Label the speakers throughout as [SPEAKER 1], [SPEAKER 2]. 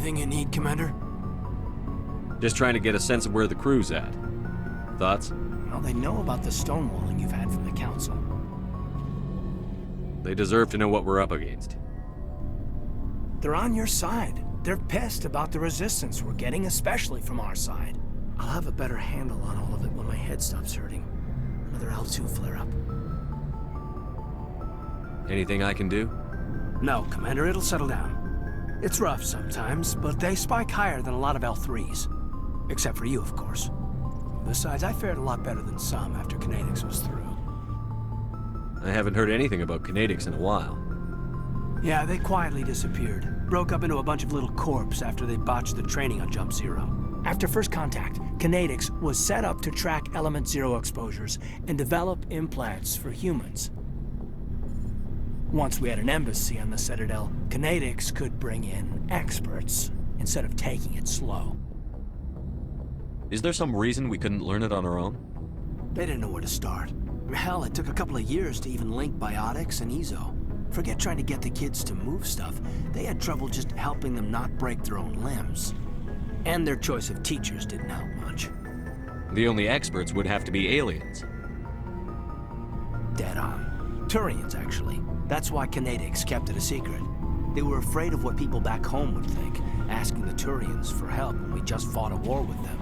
[SPEAKER 1] Anything you need, Commander?
[SPEAKER 2] Just trying to get a sense of where the crew's at. Thoughts?
[SPEAKER 1] Well, they know about the stonewalling you've had from the Council.
[SPEAKER 2] They deserve to know what we're up against.
[SPEAKER 1] They're on your side. They're pissed about the resistance we're getting, especially from our side. I'll have a better handle on all of it when my head stops hurting. Another L2 flare-up.
[SPEAKER 2] Anything I can do?
[SPEAKER 1] No, Commander, it'll settle down. It's rough sometimes, but they spike higher than a lot of L3s. Except for you, of course. Besides, I fared a lot better than some after Kinetics was through.
[SPEAKER 2] I haven't heard anything about Kinetics in a while.
[SPEAKER 1] Yeah, they quietly disappeared. Broke up into a bunch of little corps after they botched the training on Jump Zero. After first contact, Kinetics was set up to track Element Zero exposures and develop implants for humans. Once we had an embassy on the Citadel, Kinetics could bring in experts instead of taking it slow.
[SPEAKER 2] Is there some reason we couldn't learn it on our own?
[SPEAKER 1] They didn't know where to start. Hell, it took a couple of years to even link biotics and EZO. Forget trying to get the kids to move stuff. They had trouble just helping them not break their own limbs. And their choice of teachers didn't help much.
[SPEAKER 2] The only experts would have to be aliens.
[SPEAKER 1] Dead on. Turians, actually. That's why Kinetics kept it a secret. They were afraid of what people back home would think, asking the Turians for help when we just fought a war with them.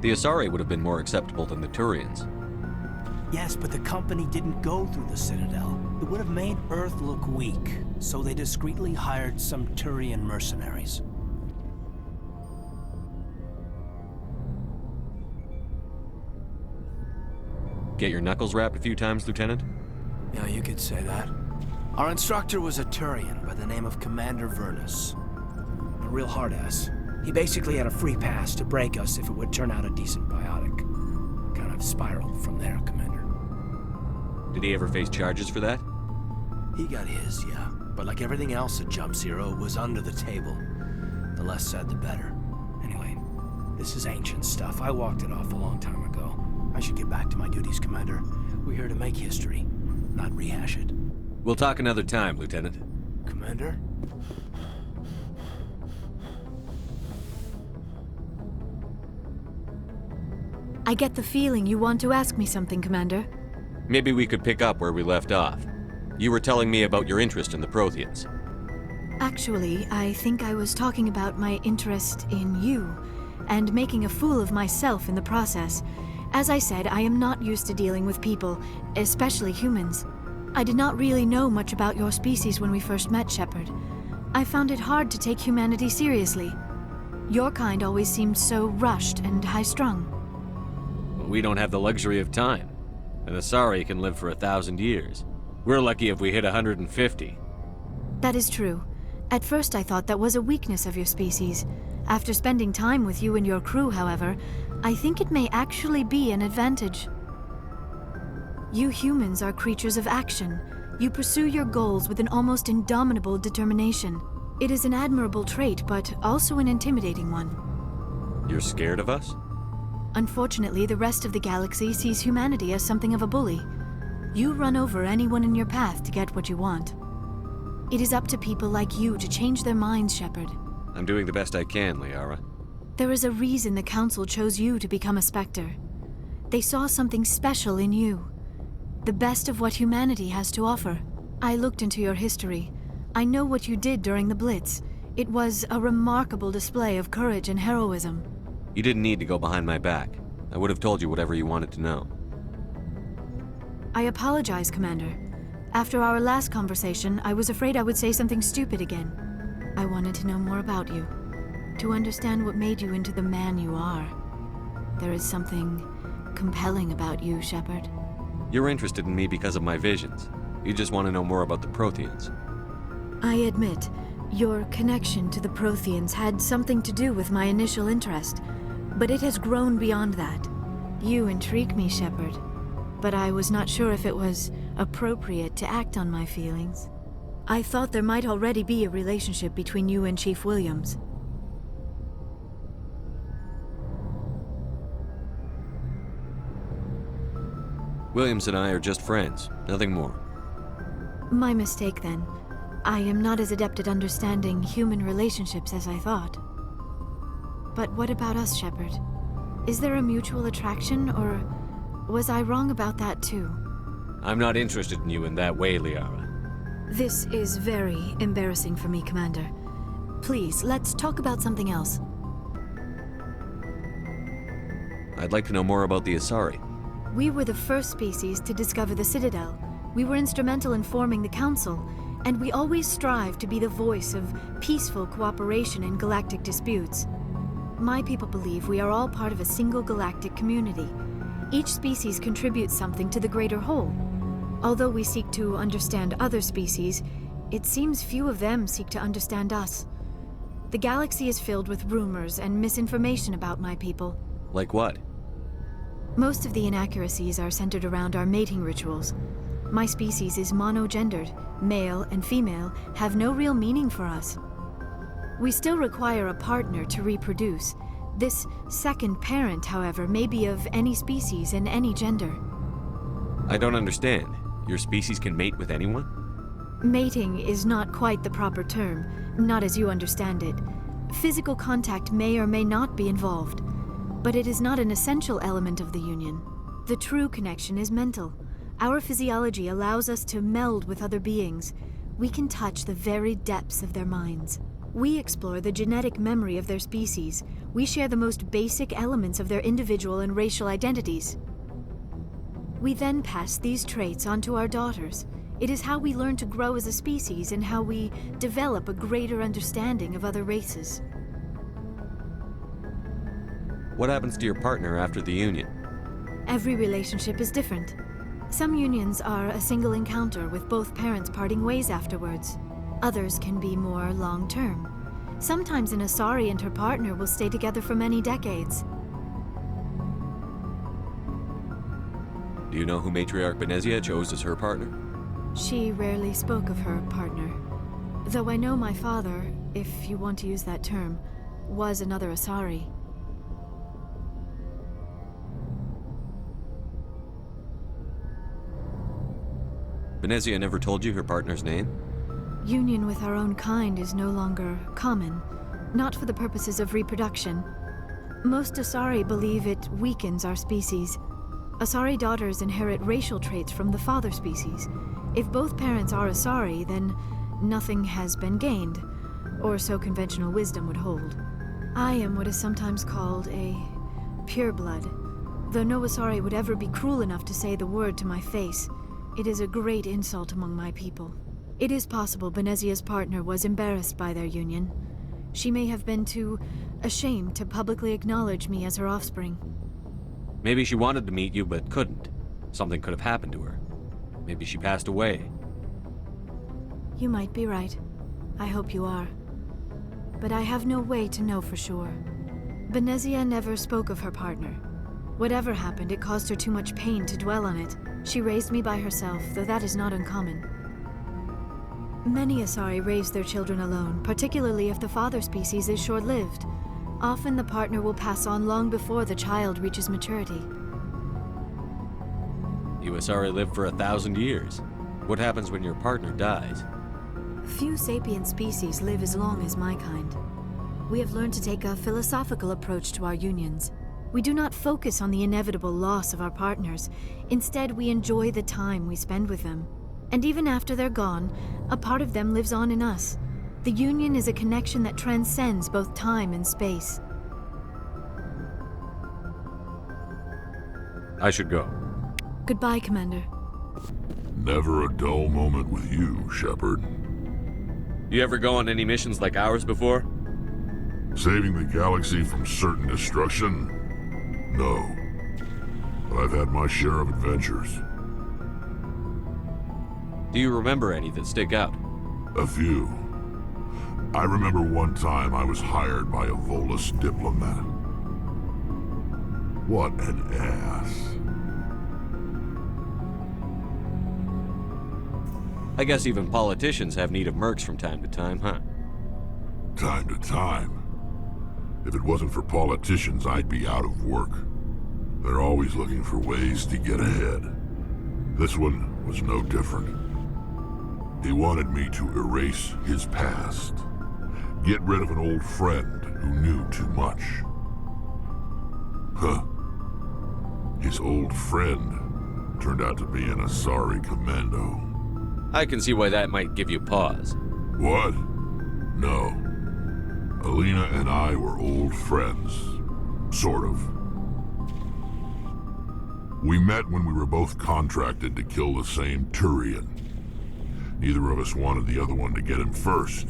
[SPEAKER 2] The Asari would have been more acceptable than the Turians.
[SPEAKER 1] Yes, but the company didn't go through the Citadel. It would have made Earth look weak, so they discreetly hired some Turian mercenaries.
[SPEAKER 2] Get your knuckles rapped a few times, Lieutenant?
[SPEAKER 1] Yeah, you could say that. Our instructor was a Turian by the name of Commander Vernus. A real hard-ass. He basically had a free pass to break us if it would turn out a decent biotic. Kind of spiraled from there, Commander.
[SPEAKER 2] Did he ever face charges for that?
[SPEAKER 1] He got his, yeah. But like everything else at Jump Zero, it was under the table. The less said, the better. Anyway, this is ancient stuff. I walked it off a long time ago. I should get back to my duties, Commander. We're here to make history, not rehash it.
[SPEAKER 2] We'll talk another time, Lieutenant.
[SPEAKER 1] Commander?
[SPEAKER 3] I get the feeling you want to ask me something, Commander.
[SPEAKER 2] Maybe we could pick up where we left off. You were telling me about your interest in the Protheans.
[SPEAKER 3] Actually, I think I was talking about my interest in you, and making a fool of myself in the process. As I said, I am not used to dealing with people, especially humans. I did not really know much about your species when we first met, Shepard. I found it hard to take humanity seriously. Your kind always seemed so rushed and high-strung.
[SPEAKER 2] We don't have the luxury of time. An Asari can live for 1,000 years. We're lucky if we hit 150.
[SPEAKER 3] That is true. At first I thought that was a weakness of your species. After spending time with you and your crew, however, I think it may actually be an advantage. You humans are creatures of action. You pursue your goals with an almost indomitable determination. It is an admirable trait, but also an intimidating one.
[SPEAKER 2] You're scared of us?
[SPEAKER 3] Unfortunately, the rest of the galaxy sees humanity as something of a bully. You run over anyone in your path to get what you want. It is up to people like you to change their minds, Shepard.
[SPEAKER 2] I'm doing the best I can, Liara.
[SPEAKER 3] There is a reason the Council chose you to become a Spectre. They saw something special in you. The best of what humanity has to offer. I looked into your history. I know what you did during the Blitz. It was a remarkable display of courage and heroism.
[SPEAKER 2] You didn't need to go behind my back. I would have told you whatever you wanted to know.
[SPEAKER 3] I apologize, Commander. After our last conversation, I was afraid I would say something stupid again. I wanted to know more about you, to understand what made you into the man you are. There is something compelling about you, Shepard.
[SPEAKER 2] You're interested in me because of my visions. You just want to know more about the Protheans.
[SPEAKER 3] I admit, your connection to the Protheans had something to do with my initial interest, but it has grown beyond that. You intrigue me, Shepard, but I was not sure if it was appropriate to act on my feelings. I thought there might already be a relationship between you and Chief Williams.
[SPEAKER 2] Williams and I are just friends, nothing more.
[SPEAKER 3] My mistake, then. I am not as adept at understanding human relationships as I thought. But what about us, Shepard? Is there a mutual attraction, or was I wrong about that too?
[SPEAKER 2] I'm not interested in you in that way, Liara.
[SPEAKER 3] This is very embarrassing for me, Commander. Please, let's talk about something else.
[SPEAKER 2] I'd like to know more about the Asari.
[SPEAKER 3] We were the first species to discover the Citadel. We were instrumental in forming the Council, and we always strive to be the voice of peaceful cooperation in galactic disputes. My people believe we are all part of a single galactic community. Each species contributes something to the greater whole. Although we seek to understand other species, it seems few of them seek to understand us. The galaxy is filled with rumors and misinformation about my people.
[SPEAKER 2] Like what?
[SPEAKER 3] Most of the inaccuracies are centered around our mating rituals. My species is monogendered. Male and female have no real meaning for us. We still require a partner to reproduce. This second parent, however, may be of any species and any gender.
[SPEAKER 2] I don't understand. Your species can mate with anyone?
[SPEAKER 3] Mating is not quite the proper term, not as you understand it. Physical contact may or may not be involved, but it is not an essential element of the union. The true connection is mental. Our physiology allows us to meld with other beings. We can touch the very depths of their minds. We explore the genetic memory of their species. We share the most basic elements of their individual and racial identities. We then pass these traits on to our daughters. It is how we learn to grow as a species and how we develop a greater understanding of other races.
[SPEAKER 2] What happens to your partner after the union?
[SPEAKER 3] Every relationship is different. Some unions are a single encounter with both parents parting ways afterwards. Others can be more long-term. Sometimes an Asari and her partner will stay together for many decades.
[SPEAKER 2] Do you know who Matriarch Benezia chose as her partner?
[SPEAKER 3] She rarely spoke of her partner. Though I know my father, if you want to use that term, was another Asari.
[SPEAKER 2] Benezia never told you her partner's name?
[SPEAKER 3] Union with our own kind is no longer common, not for the purposes of reproduction. Most Asari believe it weakens our species. Asari daughters inherit racial traits from the father species. If both parents are Asari, then nothing has been gained, or so conventional wisdom would hold. I am what is sometimes called a pureblood, though no Asari would ever be cruel enough to say the word to my face. It is a great insult among my people. It is possible Benezia's partner was embarrassed by their union. She may have been too ashamed to publicly acknowledge me as her offspring.
[SPEAKER 2] Maybe she wanted to meet you but couldn't. Something could have happened to her. Maybe she passed away.
[SPEAKER 3] You might be right. I hope you are. But I have no way to know for sure. Benezia never spoke of her partner. Whatever happened, it caused her too much pain to dwell on it. She raised me by herself, though that is not uncommon. Many Asari raise their children alone, particularly if the father species is short-lived. Often the partner will pass on long before the child reaches maturity.
[SPEAKER 2] You Asari live for 1,000 years. What happens when your partner dies?
[SPEAKER 3] Few sapient species live as long as my kind. We have learned to take a philosophical approach to our unions. We do not focus on the inevitable loss of our partners. Instead, we enjoy the time we spend with them. And even after they're gone, a part of them lives on in us. The union is a connection that transcends both time and space.
[SPEAKER 2] I should go.
[SPEAKER 3] Goodbye, Commander.
[SPEAKER 4] Never a dull moment with you, Shepard.
[SPEAKER 2] You ever go on any missions like ours before?
[SPEAKER 4] Saving the galaxy from certain destruction? No. But I've had my share of adventures.
[SPEAKER 2] Do you remember any that stick out?
[SPEAKER 4] A few. I remember one time I was hired by a Volus diplomat. What an ass.
[SPEAKER 2] I guess even politicians have need of mercs from time to time, huh?
[SPEAKER 4] Time to time. If it wasn't for politicians, I'd be out of work. They're always looking for ways to get ahead. This one was no different. He wanted me to erase his past. Get rid of an old friend who knew too much. Huh. His old friend turned out to be an Asari commando.
[SPEAKER 2] I can see why that might give you pause.
[SPEAKER 4] What? No. Alina and I were old friends. Sort of. We met when we were both contracted to kill the same Turian. Neither of us wanted the other one to get him first.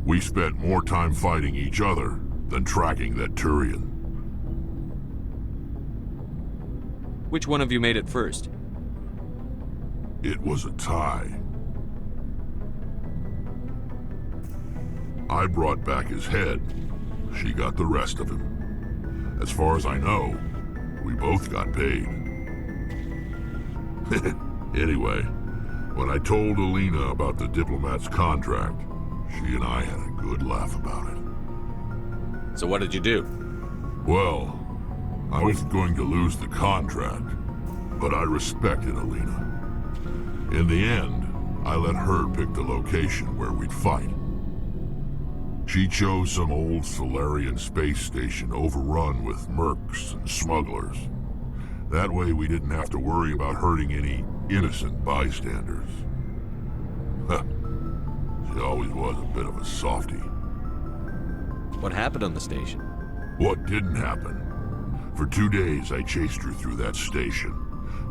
[SPEAKER 4] We spent more time fighting each other than tracking that Turian.
[SPEAKER 2] Which one of you made it first?
[SPEAKER 4] It was a tie. I brought back his head. She got the rest of him. As far as I know, we both got paid. Anyway, when I told Alina about the diplomat's contract, she and I had a good laugh about it.
[SPEAKER 2] So what did you do?
[SPEAKER 4] Well, I was going to lose the contract, but I respected Alina. In the end, I let her pick the location where we'd fight. She chose some old Solarian space station overrun with mercs and smugglers. That way we didn't have to worry about hurting any innocent bystanders. She always was a bit of a softie.
[SPEAKER 2] What happened on the station?
[SPEAKER 4] What didn't happen? For 2 days I chased her through that station.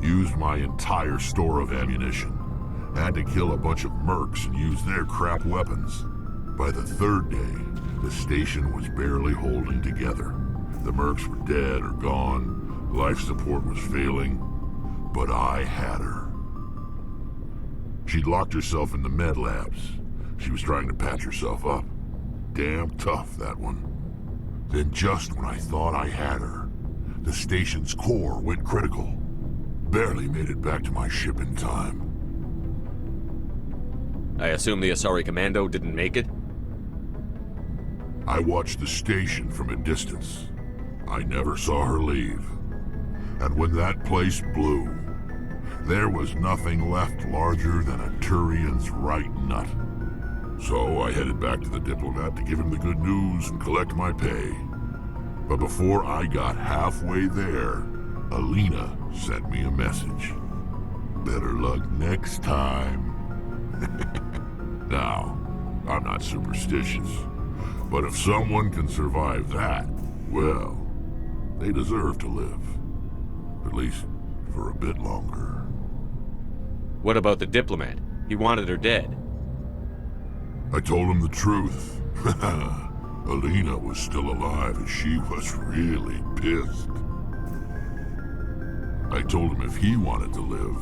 [SPEAKER 4] Used my entire store of ammunition. Had to kill a bunch of mercs and use their crap weapons. By the 3rd day, the station was barely holding together. The mercs were dead or gone, life support was failing, but I had her. She'd locked herself in the med labs. She was trying to patch herself up. Damn tough, that one. Then just when I thought I had her, the station's core went critical. Barely made it back to my ship in time.
[SPEAKER 2] I assume the Asari Commando didn't make it?
[SPEAKER 4] I watched the station from a distance. I never saw her leave. And when that place blew, there was nothing left larger than a Turian's right nut. So I headed back to the diplomat to give him the good news and collect my pay. But before I got halfway there, Alina sent me a message. Better luck next time. Now, I'm not superstitious, but if someone can survive that, well, they deserve to live. At least for a bit longer.
[SPEAKER 2] What about the diplomat? He wanted her dead.
[SPEAKER 4] I told him the truth. Alina was still alive and she was really pissed. I told him if he wanted to live,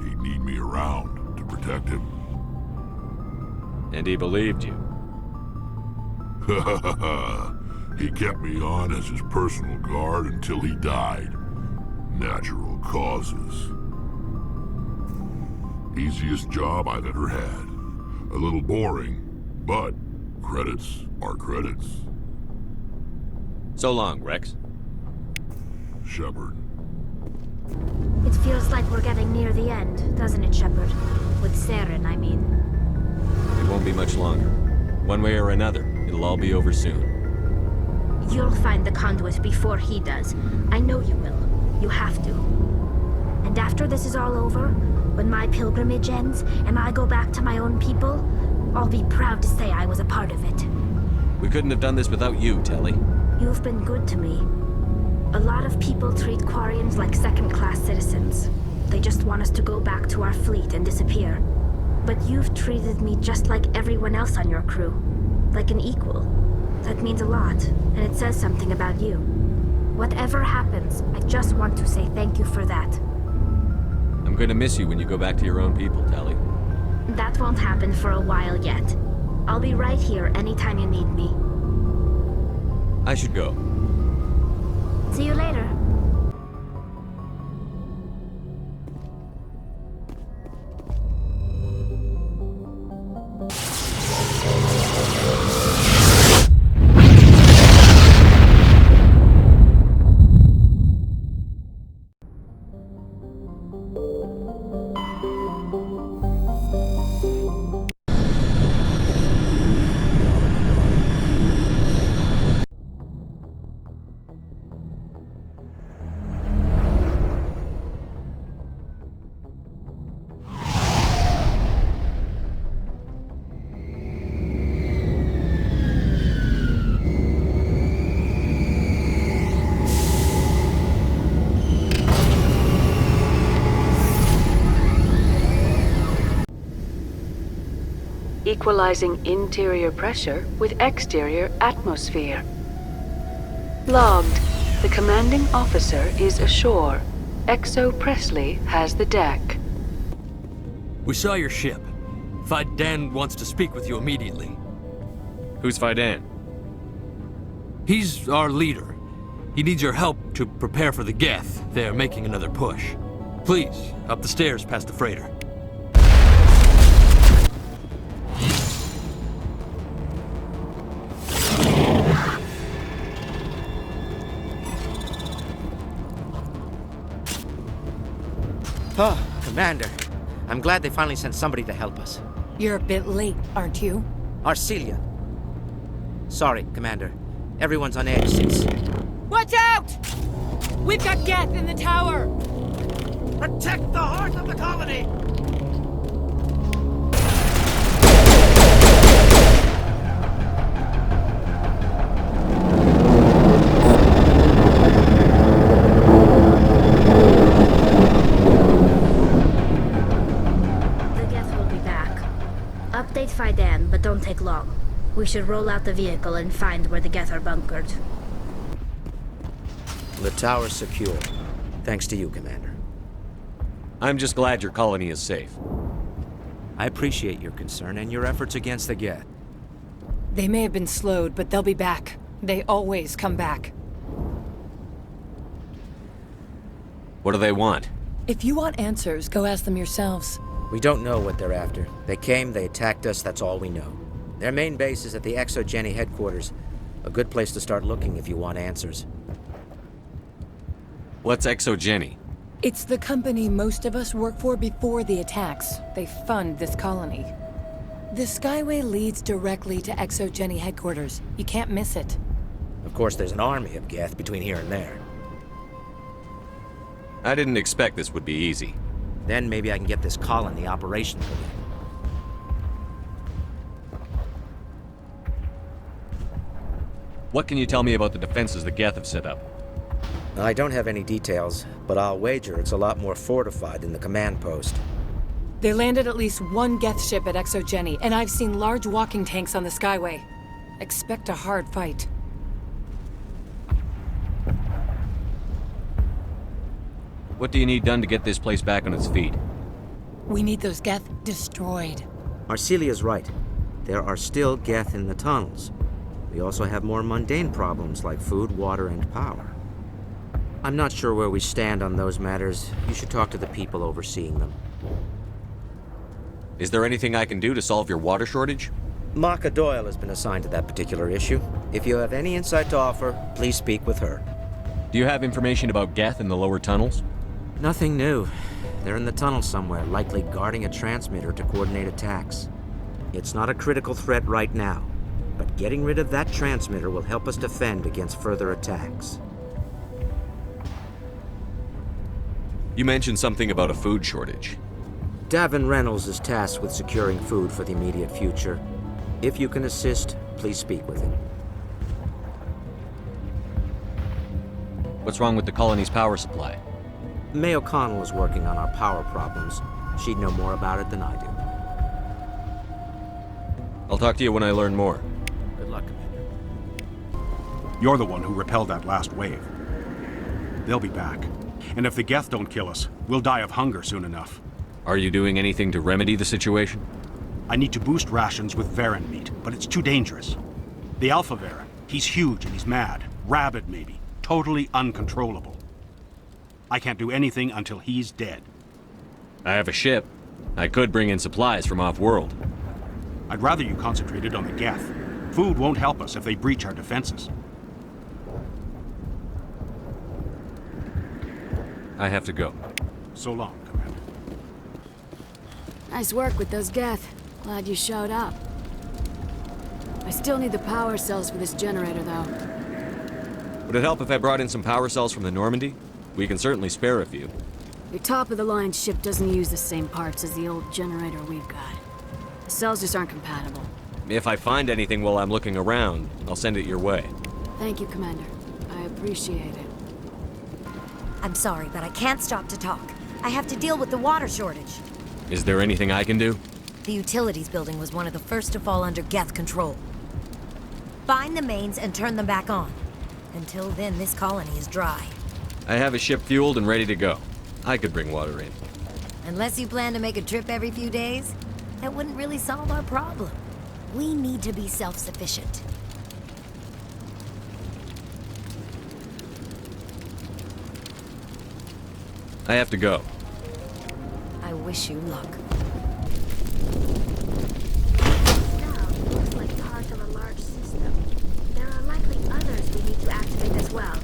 [SPEAKER 4] he'd need me around to protect him.
[SPEAKER 2] And he believed you.
[SPEAKER 4] He kept me on as his personal guard until he died. Natural causes. Easiest job I've ever had. A little boring, but credits are credits.
[SPEAKER 2] So long, Rex.
[SPEAKER 4] Shepard.
[SPEAKER 3] It feels like we're getting near the end, doesn't it, Shepard? With Saren, I mean.
[SPEAKER 2] It won't be much longer. One way or another, it'll all be over soon.
[SPEAKER 3] You'll find the conduit before he does. I know you will. You have to. And after this is all over, when my pilgrimage ends and I go back to my own people, I'll be proud to say I was a part of it.
[SPEAKER 2] We couldn't have done this without you, Telly.
[SPEAKER 3] You've been good to me. A lot of people treat Quarians like second-class citizens. They just want us to go back to our fleet and disappear. But you've treated me just like everyone else on your crew. Like an equal. That means a lot, and it says something about you. Whatever happens, I just want to say thank you for that.
[SPEAKER 2] I'm going to miss you when you go back to your own people, Telly.
[SPEAKER 3] That won't happen for a while yet. I'll be right here anytime you need me.
[SPEAKER 2] I should go.
[SPEAKER 3] See you later.
[SPEAKER 5] equalizing interior pressure with exterior atmosphere. Logged. The commanding officer is ashore. Exo Presley has the deck.
[SPEAKER 6] We saw your ship. Fidan wants to speak with you immediately.
[SPEAKER 2] Who's Fidan?
[SPEAKER 6] He's our leader. He needs your help to prepare for the Geth. They're making another push. Please, up the stairs past the freighter.
[SPEAKER 7] Oh, Commander. I'm glad they finally sent somebody to help us.
[SPEAKER 8] You're a bit late, aren't you?
[SPEAKER 7] Arcelia. Sorry, Commander. Everyone's on edge since...
[SPEAKER 8] Watch out! We've got Geth in the tower!
[SPEAKER 7] Protect the heart of the colony!
[SPEAKER 9] Update Fidan, but don't take long. We should roll out the vehicle and find where the Geth are bunkered.
[SPEAKER 7] The tower's secure. Thanks to you, Commander.
[SPEAKER 2] I'm just glad your colony is safe.
[SPEAKER 7] I appreciate your concern and your efforts against the Geth.
[SPEAKER 8] They may have been slowed, but they'll be back. They always come back.
[SPEAKER 2] What do they want?
[SPEAKER 8] If you want answers, go ask them yourselves.
[SPEAKER 7] We don't know what they're after. They came, they attacked us, that's all we know. Their main base is at the ExoGeni headquarters. A good place to start looking if you want answers.
[SPEAKER 2] What's ExoGeni?
[SPEAKER 8] It's the company most of us work for before the attacks. They fund this colony. The Skyway leads directly to ExoGeni headquarters. You can't miss it.
[SPEAKER 7] Of course, there's an army of Geth between here and there.
[SPEAKER 2] I didn't expect this would be easy.
[SPEAKER 7] Then maybe I can get this colony operational again.
[SPEAKER 2] What can you tell me about the defenses the Geth have set up?
[SPEAKER 7] I don't have any details, but I'll wager it's a lot more fortified than the command post.
[SPEAKER 8] They landed at least one Geth ship at ExoGeni, and I've seen large walking tanks on the Skyway. Expect a hard fight.
[SPEAKER 2] What do you need done to get this place back on its feet?
[SPEAKER 8] We need those Geth destroyed.
[SPEAKER 7] Arcelia's right. There are still Geth in the tunnels. We also have more mundane problems like food, water, and power. I'm not sure where we stand on those matters. You should talk to the people overseeing them.
[SPEAKER 2] Is there anything I can do to solve your water shortage?
[SPEAKER 7] Maka Doyle has been assigned to that particular issue. If you have any insight to offer, please speak with her.
[SPEAKER 2] Do you have information about Geth in the lower tunnels?
[SPEAKER 7] Nothing new. They're in the tunnel somewhere, likely guarding a transmitter to coordinate attacks. It's not a critical threat right now, but getting rid of that transmitter will help us defend against further attacks.
[SPEAKER 2] You mentioned something about a food shortage.
[SPEAKER 7] Davin Reynolds is tasked with securing food for the immediate future. If you can assist, please speak with him.
[SPEAKER 2] What's wrong with the colony's power supply?
[SPEAKER 7] May O'Connell is working on our power problems. She'd know more about it than I do.
[SPEAKER 2] I'll talk to you when I learn more.
[SPEAKER 7] Good luck, Commander.
[SPEAKER 10] You're the one who repelled that last wave. They'll be back. And if the Geth don't kill us, we'll die of hunger soon enough.
[SPEAKER 2] Are you doing anything to remedy the situation?
[SPEAKER 10] I need to boost rations with Varen meat, but it's too dangerous. The Alpha Varen, he's huge and he's mad. Rabid, maybe. Totally uncontrollable. I can't do anything until he's dead.
[SPEAKER 2] I have a ship. I could bring in supplies from off-world.
[SPEAKER 10] I'd rather you concentrated on the Geth. Food won't help us if they breach our defenses.
[SPEAKER 2] I have to go.
[SPEAKER 10] So long, Commander.
[SPEAKER 11] Nice work with those Geth. Glad you showed up. I still need the power cells for this generator, though.
[SPEAKER 2] Would it help if I brought in some power cells from the Normandy? We can certainly spare a few.
[SPEAKER 11] Your top-of-the-line ship doesn't use the same parts as the old generator we've got. The cells just aren't compatible.
[SPEAKER 2] If I find anything while I'm looking around, I'll send it your way.
[SPEAKER 11] Thank you, Commander. I appreciate it.
[SPEAKER 12] I'm sorry, but I can't stop to talk. I have to deal with the water shortage.
[SPEAKER 2] Is there anything I can do?
[SPEAKER 12] The utilities building was one of the first to fall under Geth control. Find the mains and turn them back on. Until then, this colony is dry.
[SPEAKER 2] I have a ship fueled and ready to go. I could bring water in.
[SPEAKER 12] Unless you plan to make a trip every few days, that wouldn't really solve our problem. We need to be self-sufficient.
[SPEAKER 2] I have to go.
[SPEAKER 12] I wish you luck.
[SPEAKER 9] Now, looks like part of a large system. There are likely others we need to activate as well.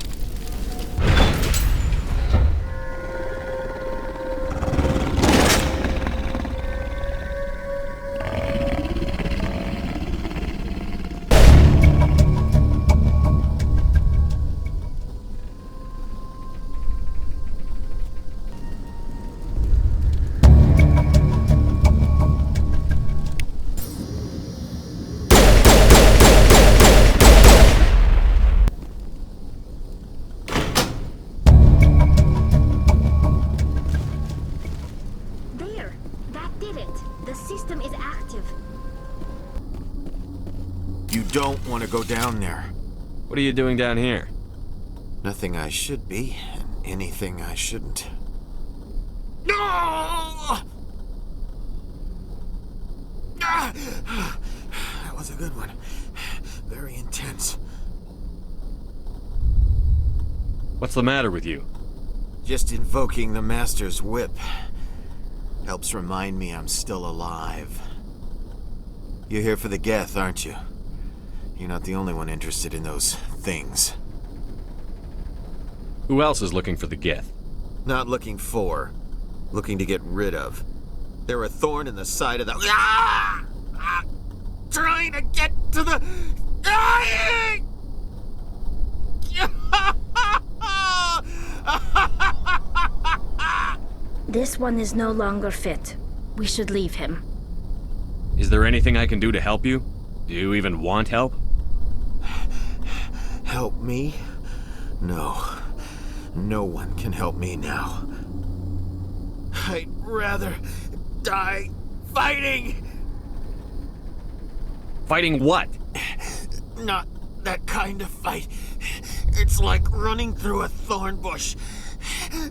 [SPEAKER 9] There! That did it! The system is active.
[SPEAKER 13] You don't want to go down there.
[SPEAKER 2] What are you doing down here?
[SPEAKER 13] Nothing I should be, and anything I shouldn't. No! That was a good one. Very intense.
[SPEAKER 2] What's the matter with you?
[SPEAKER 13] Just invoking the Master's whip helps remind me I'm still alive. You're here for the Geth, aren't you? You're not the only one interested in those things.
[SPEAKER 2] Who else is looking for the Geth?
[SPEAKER 13] Not looking for. Looking to get rid of. They're a thorn in the side of the... Ah! Ah! Trying to get to the... Dying!
[SPEAKER 9] This one is no longer fit. We should leave him.
[SPEAKER 2] Is there anything I can do to help you? Do you even want help?
[SPEAKER 13] Help me? No. No one can help me now. I'd rather die fighting!
[SPEAKER 2] Fighting what?
[SPEAKER 13] Not that kind of fight. It's like running through a thorn bush.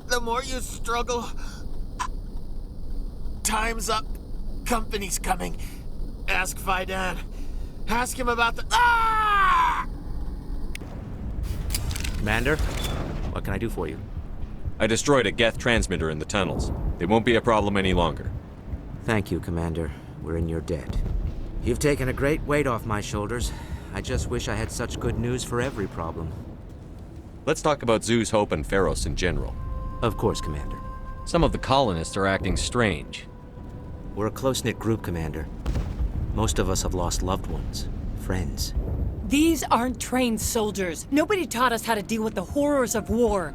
[SPEAKER 13] The more you struggle... Time's up. Company's coming. Ask Fidan. Ask him about the... Ah!
[SPEAKER 7] Commander, what can I do for you?
[SPEAKER 2] I destroyed a Geth transmitter in the tunnels. It won't be a problem any longer.
[SPEAKER 7] Thank you, Commander. We're in your debt. You've taken a great weight off my shoulders. I just wish I had such good news for every problem.
[SPEAKER 2] Let's talk about Zoo's Hope and Pharos in general.
[SPEAKER 7] Of course, Commander.
[SPEAKER 2] Some of the colonists are acting strange.
[SPEAKER 7] We're a close-knit group, Commander. Most of us have lost loved ones, friends.
[SPEAKER 8] These aren't trained soldiers. Nobody taught us how to deal with the horrors of war.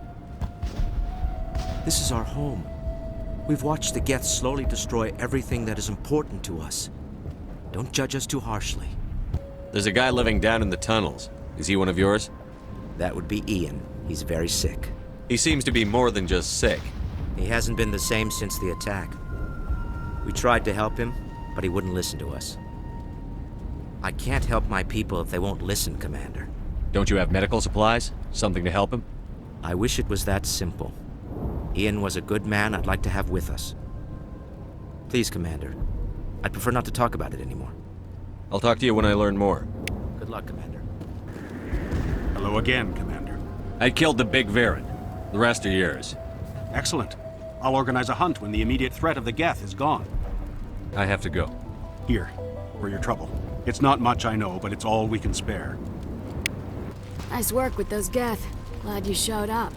[SPEAKER 7] This is our home. We've watched the Geth slowly destroy everything that is important to us. Don't judge us too harshly.
[SPEAKER 2] There's a guy living down in the tunnels. Is he one of yours?
[SPEAKER 7] That would be Ian. He's very sick.
[SPEAKER 2] He seems to be more than just sick.
[SPEAKER 7] He hasn't been the same since the attack. We tried to help him, but he wouldn't listen to us. I can't help my people if they won't listen, Commander.
[SPEAKER 2] Don't you have medical supplies? Something to help him?
[SPEAKER 7] I wish it was that simple. Ian was a good man I'd like to have with us. Please, Commander. I'd prefer not to talk about it anymore.
[SPEAKER 2] I'll talk to you when I learn more.
[SPEAKER 7] Good luck, Commander.
[SPEAKER 10] Hello again, Commander.
[SPEAKER 2] I killed the big Varen. The rest are yours.
[SPEAKER 10] Excellent. I'll organize a hunt when the immediate threat of the Geth is gone.
[SPEAKER 2] I have to go.
[SPEAKER 10] Here, for your trouble. It's not much, I know, but it's all we can spare.
[SPEAKER 11] Nice work with those Geth. Glad you showed up.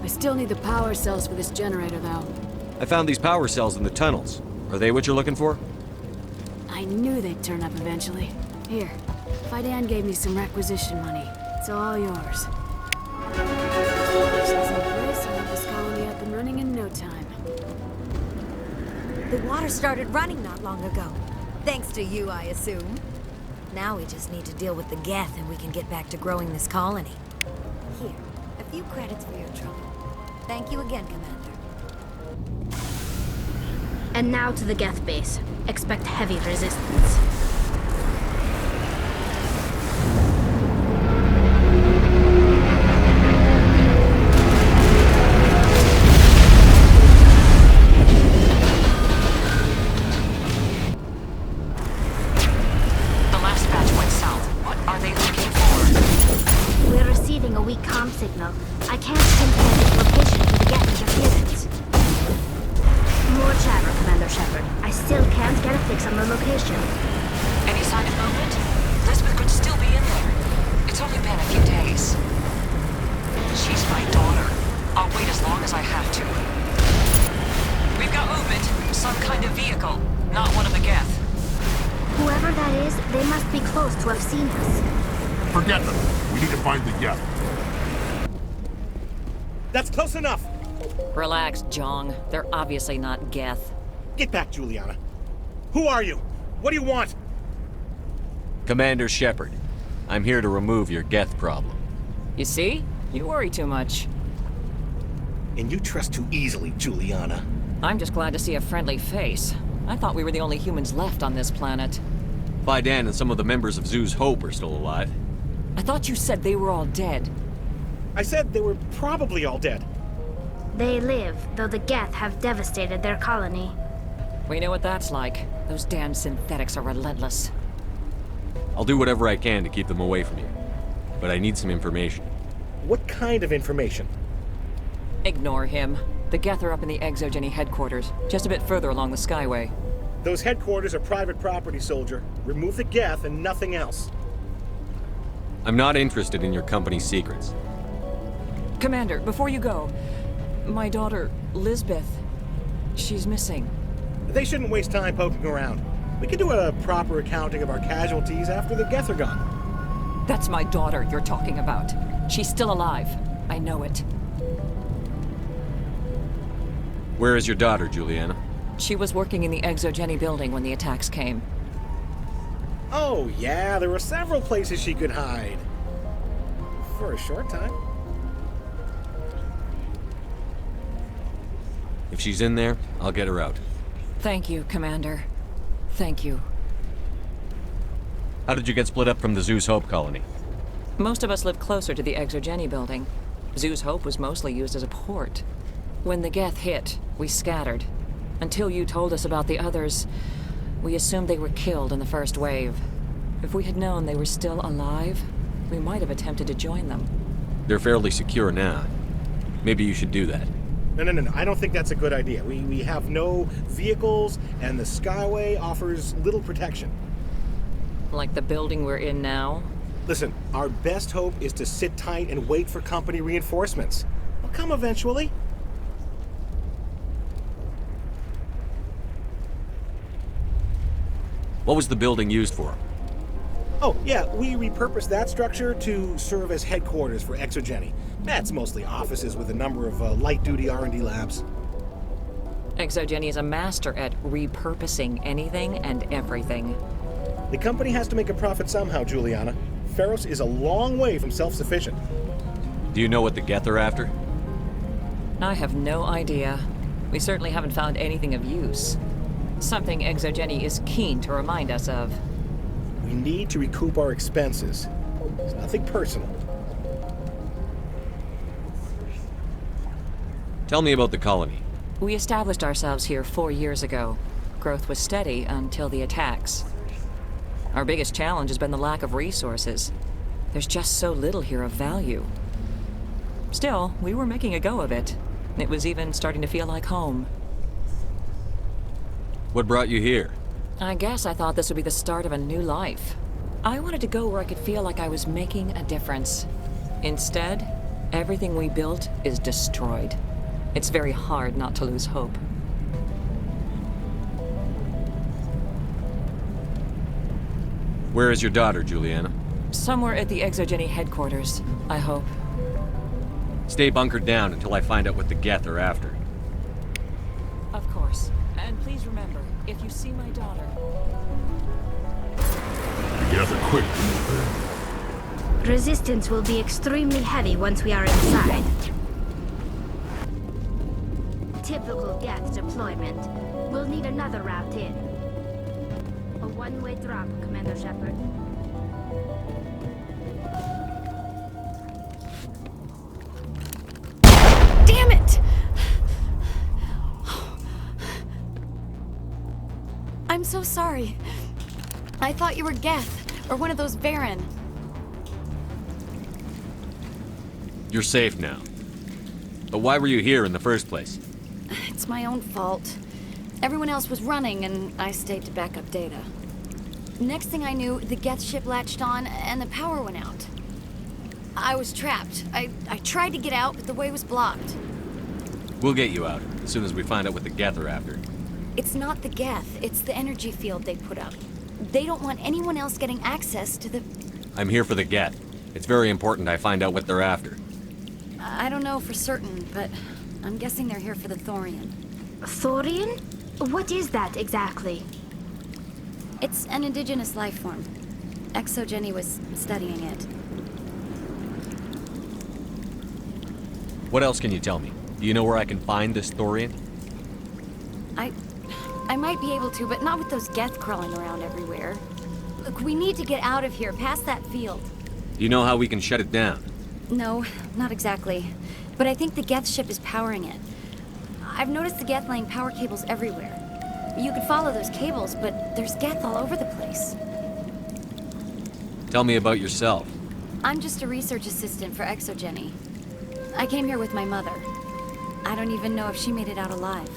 [SPEAKER 11] I still need the power cells for this generator, though.
[SPEAKER 2] I found these power cells in the tunnels. Are they what you're looking for?
[SPEAKER 11] I knew they'd turn up eventually. Here, Fidan gave me some requisition money. It's all yours. This colony up and running in no time.
[SPEAKER 12] The water started running not long ago. Thanks to you, I assume. Now we just need to deal with the Geth and we can get back to growing this colony. Here, a few credits for your trouble. Thank you again, Commander.
[SPEAKER 9] And now to the Geth base. Expect heavy resistance.
[SPEAKER 14] The last batch went south. What are they looking for?
[SPEAKER 9] We're receiving a weak comm signal. I can't pinpoint its location to the Geth interference. More chatter, Commander Shepard. I still can't get a fix on the location.
[SPEAKER 14] Any sign of movement? Lisbeth could still be in there. It's only been a few days. She's my daughter. I'll wait as long as I have to. We've got movement. Some kind of vehicle. Not one of the Geth.
[SPEAKER 9] Whoever that is, they must be close to have seen us.
[SPEAKER 4] Forget them. We need to find the Geth.
[SPEAKER 15] That's close enough!
[SPEAKER 14] Relax, Jong. They're obviously not Geth.
[SPEAKER 15] Get back, Juliana. Who are you? What do you want?
[SPEAKER 2] Commander Shepard, I'm here to remove your Geth problem.
[SPEAKER 14] You see? You worry too much.
[SPEAKER 15] And you trust too easily, Juliana.
[SPEAKER 14] I'm just glad to see a friendly face. I thought we were the only humans left on this planet.
[SPEAKER 2] Fidan and some of the members of Zoo's Hope are still alive.
[SPEAKER 14] I thought you said they were all dead.
[SPEAKER 15] I said they were probably all dead.
[SPEAKER 9] They live, though the Geth have devastated their colony.
[SPEAKER 14] We know what that's like. Those damn synthetics are relentless.
[SPEAKER 2] I'll do whatever I can to keep them away from you. But I need some information.
[SPEAKER 15] What kind of information?
[SPEAKER 14] Ignore him. The Geth are up in the Exogeny headquarters, just a bit further along the Skyway.
[SPEAKER 15] Those headquarters are private property, soldier. Remove the Geth and nothing else.
[SPEAKER 2] I'm not interested in your company's secrets.
[SPEAKER 14] Commander, before you go, my daughter, Lisbeth, she's missing.
[SPEAKER 15] They shouldn't waste time poking around. We can do a proper accounting of our casualties after the Geth are gone.
[SPEAKER 14] That's my daughter you're talking about. She's still alive. I know it.
[SPEAKER 2] Where is your daughter, Juliana?
[SPEAKER 14] She was working in the Exogeny building when the attacks came.
[SPEAKER 15] Oh, yeah, there were several places she could hide. For a short time.
[SPEAKER 2] If she's in there, I'll get her out.
[SPEAKER 14] Thank you, Commander. Thank you.
[SPEAKER 2] How did you get split up from the Zoo's Hope colony?
[SPEAKER 14] Most of us live closer to the Exogeny building. Zoo's Hope was mostly used as a port. When the Geth hit, we scattered. Until you told us about the others, we assumed they were killed in the first wave. If we had known they were still alive, we might have attempted to join them.
[SPEAKER 2] They're fairly secure now. Maybe you should do that.
[SPEAKER 15] No. I don't think that's a good idea. We have no vehicles, and the Skyway offers little protection.
[SPEAKER 14] Like the building we're in now?
[SPEAKER 15] Listen, our best hope is to sit tight and wait for company reinforcements. They'll come eventually.
[SPEAKER 2] What was the building used for?
[SPEAKER 15] Oh, yeah, we repurposed that structure to serve as headquarters for Exogeny. That's mostly offices with a number of light-duty R&D labs.
[SPEAKER 14] Exogeny is a master at repurposing anything and everything.
[SPEAKER 15] The company has to make a profit somehow, Juliana. Feros is a long way from self-sufficient.
[SPEAKER 2] Do you know what the Geth are after?
[SPEAKER 14] I have no idea. We certainly haven't found anything of use. Something Exogeny is keen to remind us of.
[SPEAKER 15] We need to recoup our expenses. It's nothing personal.
[SPEAKER 2] Tell me about the colony.
[SPEAKER 14] We established ourselves here 4 years ago. Growth was steady until the attacks. Our biggest challenge has been the lack of resources. There's just so little here of value. Still, we were making a go of it. It was even starting to feel like home.
[SPEAKER 2] What brought you here?
[SPEAKER 14] I guess I thought this would be the start of a new life. I wanted to go where I could feel like I was making a difference. Instead, everything we built is destroyed. It's very hard not to lose hope.
[SPEAKER 2] Where is your daughter, Juliana?
[SPEAKER 14] Somewhere at the Exogeny headquarters, I hope.
[SPEAKER 2] Stay bunkered down until I find out what the Geth are after.
[SPEAKER 14] Of course. And please remember, if you see my daughter...
[SPEAKER 4] The Geth are quick to move in.
[SPEAKER 9] Resistance will be extremely heavy once we are inside. Typical Geth deployment. We'll need another route in. A one-way drop, Commander Shepard.
[SPEAKER 11] Damn it! I'm so sorry. I thought you were Geth, or one of those Varen.
[SPEAKER 2] You're safe now. But why were you here in the first place?
[SPEAKER 11] It's my own fault. Everyone else was running, and I stayed to back up data. Next thing I knew, the Geth ship latched on, and the power went out. I was trapped. I tried to get out, but the way was blocked.
[SPEAKER 2] We'll get you out, as soon as we find out what the Geth are after.
[SPEAKER 11] It's not the Geth, it's the energy field they put up. They don't want anyone else getting access to the...
[SPEAKER 2] I'm here for the Geth. It's very important I find out what they're after.
[SPEAKER 11] I don't know for certain, but I'm guessing they're here for the Thorian.
[SPEAKER 9] Thorian? What is that exactly?
[SPEAKER 11] It's an indigenous life form. ExoGenny was studying it.
[SPEAKER 2] What else can you tell me? Do you know where I can find this Thorian?
[SPEAKER 11] I might be able to, but not with those Geth crawling around everywhere. Look, we need to get out of here, past that field.
[SPEAKER 2] Do you know how we can shut it down?
[SPEAKER 11] No, not exactly. But I think the Geth ship is powering it. I've noticed the Geth laying power cables everywhere. You could follow those cables, but there's Geth all over the place.
[SPEAKER 2] Tell me about yourself.
[SPEAKER 11] I'm just a research assistant for ExoGenny. I came here with my mother. I don't even know if she made it out alive.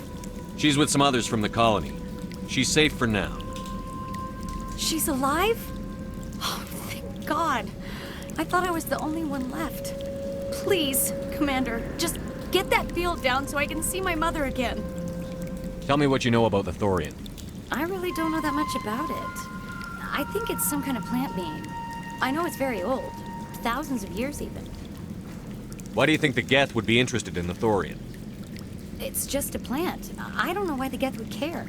[SPEAKER 2] She's with some others from the colony. She's safe for now.
[SPEAKER 11] She's alive? Oh, thank God. I thought I was the only one left. Please, Commander, just get that field down so I can see my mother again.
[SPEAKER 2] Tell me what you know about the Thorian.
[SPEAKER 11] I really don't know that much about it. I think it's some kind of plant being. I know it's very old. Thousands of years, even.
[SPEAKER 2] Why do you think the Geth would be interested in the Thorian?
[SPEAKER 11] It's just a plant. I don't know why the Geth would care.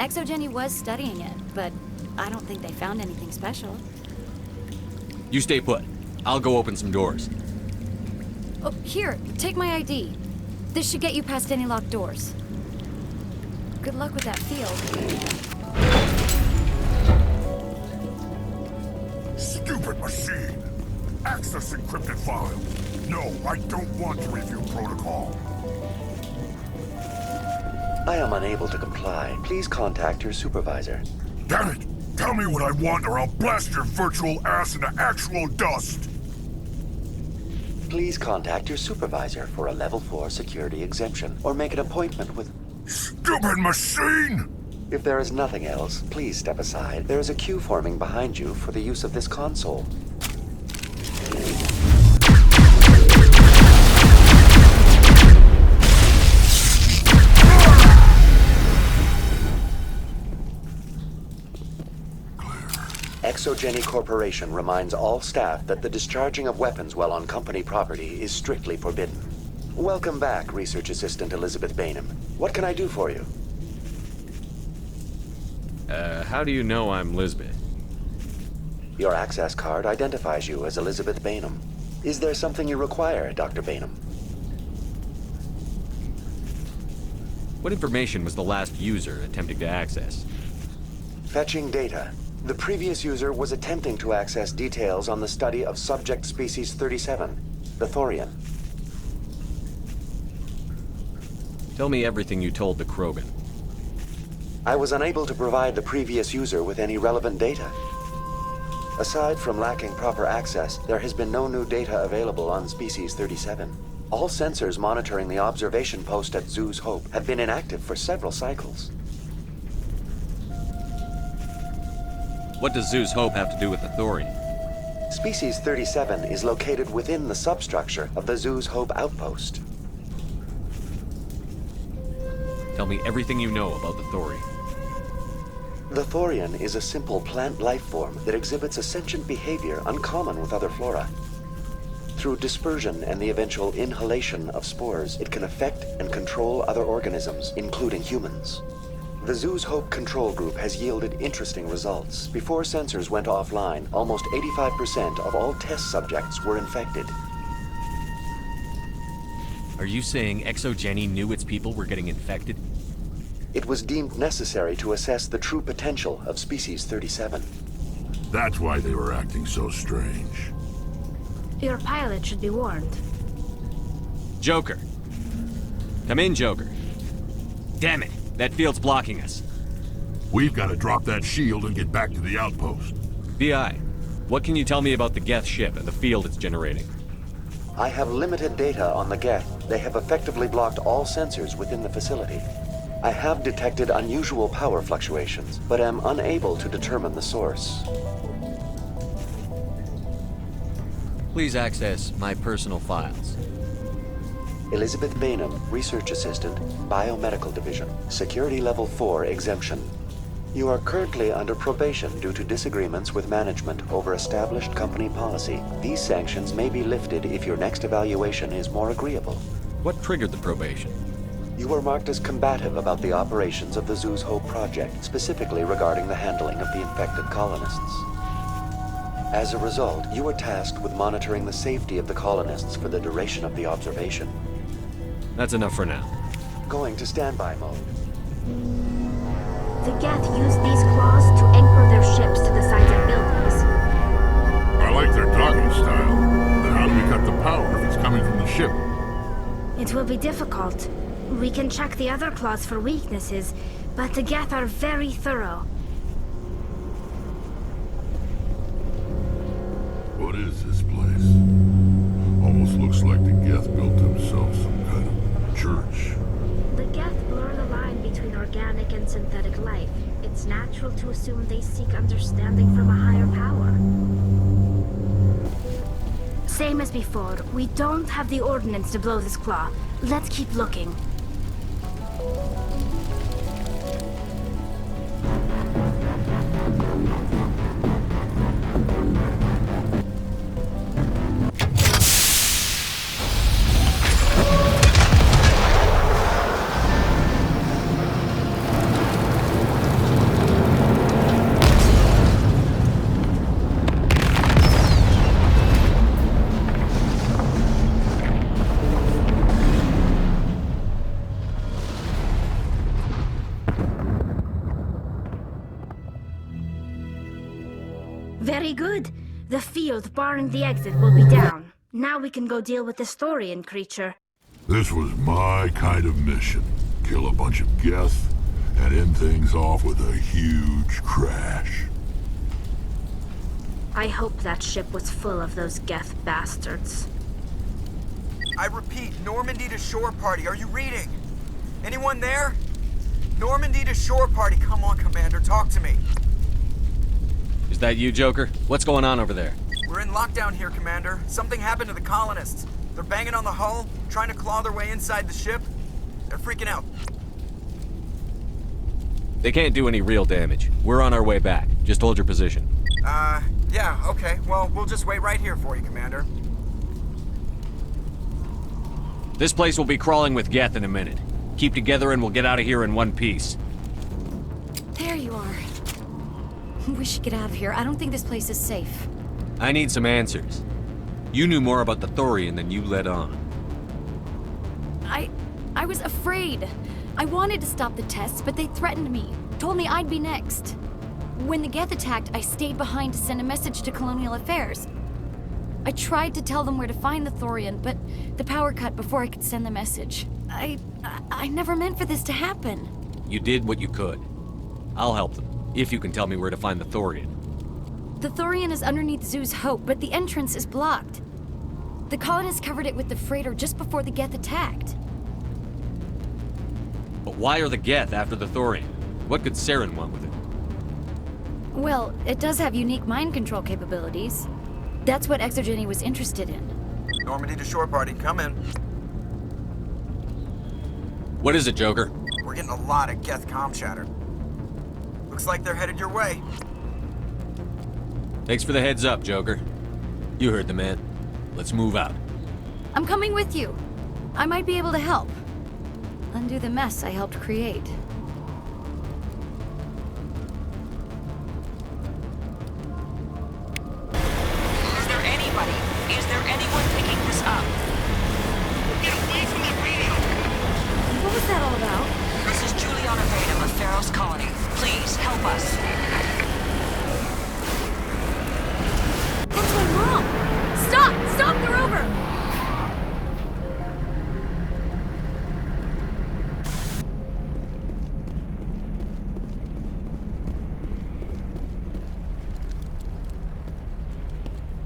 [SPEAKER 11] ExoGenny was studying it, but I don't think they found anything special.
[SPEAKER 2] You stay put. I'll go open some doors.
[SPEAKER 11] Oh, here, take my ID. This should get you past any locked doors. Good luck with that field.
[SPEAKER 4] Stupid machine! Access encrypted file. No, I don't want to review protocol.
[SPEAKER 16] I am unable to comply. Please contact your supervisor.
[SPEAKER 4] Damn it! Tell me what I want or I'll blast your virtual ass into actual dust!
[SPEAKER 16] Please contact your supervisor for a level 4 security exemption, or make an appointment with...
[SPEAKER 4] Stupid machine!
[SPEAKER 16] If there is nothing else, please step aside. There is a queue forming behind you for the use of this console. ExoGenny Corporation reminds all staff that the discharging of weapons while on company property is strictly forbidden. Welcome back, Research Assistant Elizabeth Bainham. What can I do for you?
[SPEAKER 2] How do you know I'm Lisbeth?
[SPEAKER 16] Your access card identifies you as Elizabeth Bainham. Is there something you require, Dr. Bainham?
[SPEAKER 2] What information was the last user attempting to access?
[SPEAKER 16] Fetching data. The previous user was attempting to access details on the study of subject species 37, the Thorian.
[SPEAKER 2] Tell me everything you told the Krogan.
[SPEAKER 16] I was unable to provide the previous user with any relevant data. Aside from lacking proper access, there has been no new data available on species 37. All sensors monitoring the observation post at Zoo's Hope have been inactive for several cycles.
[SPEAKER 2] What does Zoo's Hope have to do with the Thorian?
[SPEAKER 16] Species 37 is located within the substructure of the Zoo's Hope outpost.
[SPEAKER 2] Tell me everything you know about the Thorian.
[SPEAKER 16] The Thorian is a simple plant life form that exhibits a sentient behavior uncommon with other flora. Through dispersion and the eventual inhalation of spores, it can affect and control other organisms, including humans. The Zoo's Hope control group has yielded interesting results. Before sensors went offline, almost 85% of all test subjects were infected.
[SPEAKER 2] Are you saying ExoGenny knew its people were getting infected?
[SPEAKER 16] It was deemed necessary to assess the true potential of Species 37.
[SPEAKER 4] That's why they were acting so strange.
[SPEAKER 9] Your pilot should be warned.
[SPEAKER 2] Joker. Come in, Joker. Damn it, that field's blocking us.
[SPEAKER 4] We've got to drop that shield and get back to the outpost.
[SPEAKER 2] BI, what can you tell me about the Geth ship and the field it's generating?
[SPEAKER 16] I have limited data on the Geth. They have effectively blocked all sensors within the facility. I have detected unusual power fluctuations, but am unable to determine the source.
[SPEAKER 2] Please access my personal files.
[SPEAKER 16] Elizabeth Bainham, Research Assistant, Biomedical Division, Security Level 4 exemption. You are currently under probation due to disagreements with management over established company policy. These sanctions may be lifted if your next evaluation is more agreeable.
[SPEAKER 2] What triggered the probation?
[SPEAKER 16] You were marked as combative about the operations of the Zoo's Hope project, specifically regarding the handling of the infected colonists. As a result, you were tasked with monitoring the safety of the colonists for the duration of the observation.
[SPEAKER 2] That's enough for now.
[SPEAKER 16] Going to standby mode.
[SPEAKER 9] The Geth use these claws to anchor their ships to the sides of buildings.
[SPEAKER 4] I like their docking style. But how do we cut the power if it's coming from the ship?
[SPEAKER 9] It will be difficult. We can check the other claws for weaknesses, but the Geth are very thorough.
[SPEAKER 4] What is this place? Almost looks like the Geth built themselves some kind of church.
[SPEAKER 9] The Geth blur the line between organic and synthetic life. It's natural to assume they seek understanding from a higher power. Same as before, we don't have the ordnance to blow this claw. Let's keep looking. Very good. The field barring the exit will be down. Now we can go deal with this Thorian creature.
[SPEAKER 4] This was my kind of mission. Kill a bunch of Geth and end things off with a huge crash.
[SPEAKER 9] I hope that ship was full of those Geth bastards.
[SPEAKER 17] I repeat, Normandy to shore party. Are you reading? Anyone there? Normandy to shore party. Come on, Commander, talk to me.
[SPEAKER 2] Is that you, Joker? What's going on over there?
[SPEAKER 17] We're in lockdown here, Commander. Something happened to the colonists. They're banging on the hull, trying to claw their way inside the ship. They're freaking out.
[SPEAKER 2] They can't do any real damage. We're on our way back. Just hold your position.
[SPEAKER 17] Yeah, okay. Well, we'll just wait right here for you, Commander.
[SPEAKER 2] This place will be crawling with Geth in a minute. Keep together and we'll get out of here in one piece.
[SPEAKER 11] There you are. We should get out of here. I don't think this place is safe.
[SPEAKER 2] I need some answers. You knew more about the Thorian than you let on.
[SPEAKER 11] I was afraid. I wanted to stop the tests, but they threatened me. Told me I'd be next. When the Geth attacked, I stayed behind to send a message to Colonial Affairs. I tried to tell them where to find the Thorian, but the power cut before I could send the message. I never meant for this to happen.
[SPEAKER 2] You did what you could. I'll help them, if you can tell me where to find the Thorian.
[SPEAKER 11] The Thorian is underneath Zoo's Hope, but the entrance is blocked. The colonists covered it with the freighter just before the Geth attacked.
[SPEAKER 2] But why are the Geth after the Thorian? What could Saren want with it?
[SPEAKER 11] Well, it does have unique mind control capabilities. That's what Exogeny was interested in.
[SPEAKER 17] Normandy to shore party, come in.
[SPEAKER 2] What is it, Joker?
[SPEAKER 17] We're getting a lot of Geth comm chatter. Looks like they're headed your way.
[SPEAKER 2] Thanks for the heads up, Joker. You heard the man. Let's move out.
[SPEAKER 11] I'm coming with you. I might be able to help. Undo the mess I helped create.
[SPEAKER 18] Is there anybody? Is there anyone picking this up? Get away from the radio!
[SPEAKER 11] What was that all about?
[SPEAKER 18] This is Juliana Veda.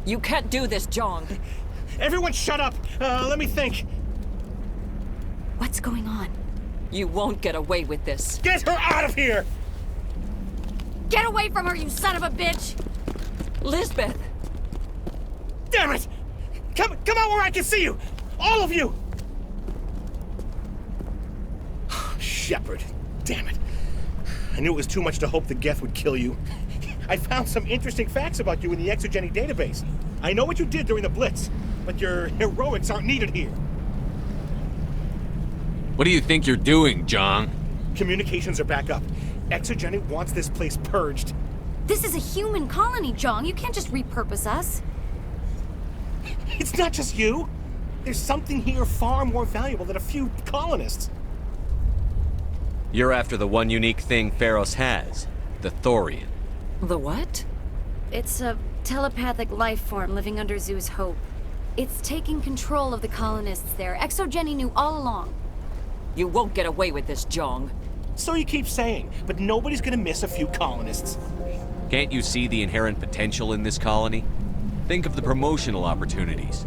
[SPEAKER 14] You can't do this, Jong.
[SPEAKER 15] Everyone shut up! Let me think.
[SPEAKER 3] What's going on?
[SPEAKER 14] You won't get away with this.
[SPEAKER 15] Get her out of here!
[SPEAKER 11] Get away from her, you son of a bitch!
[SPEAKER 14] Lisbeth!
[SPEAKER 15] Damn it! Come out where I can see you! All of you! Shepard, damn it. I knew it was too much to hope the Geth would kill you. I found some interesting facts about you in the Exogeny database. I know what you did during the Blitz, but your heroics aren't needed here.
[SPEAKER 2] What do you think you're doing, Jong?
[SPEAKER 15] Communications are back up. Exogeny wants this place purged.
[SPEAKER 11] This is a human colony, Jong. You can't just repurpose us.
[SPEAKER 15] It's not just you. There's something here far more valuable than a few colonists.
[SPEAKER 2] You're after the one unique thing Pharos has, the Thorian.
[SPEAKER 14] The what?
[SPEAKER 11] It's a telepathic life form living under Zoo's Hope. It's taking control of the colonists there. Exogeny knew all along.
[SPEAKER 14] You won't get away with this, Jong.
[SPEAKER 15] So you keep saying, but nobody's gonna miss a few colonists.
[SPEAKER 2] Can't you see the inherent potential in this colony? Think of the promotional opportunities.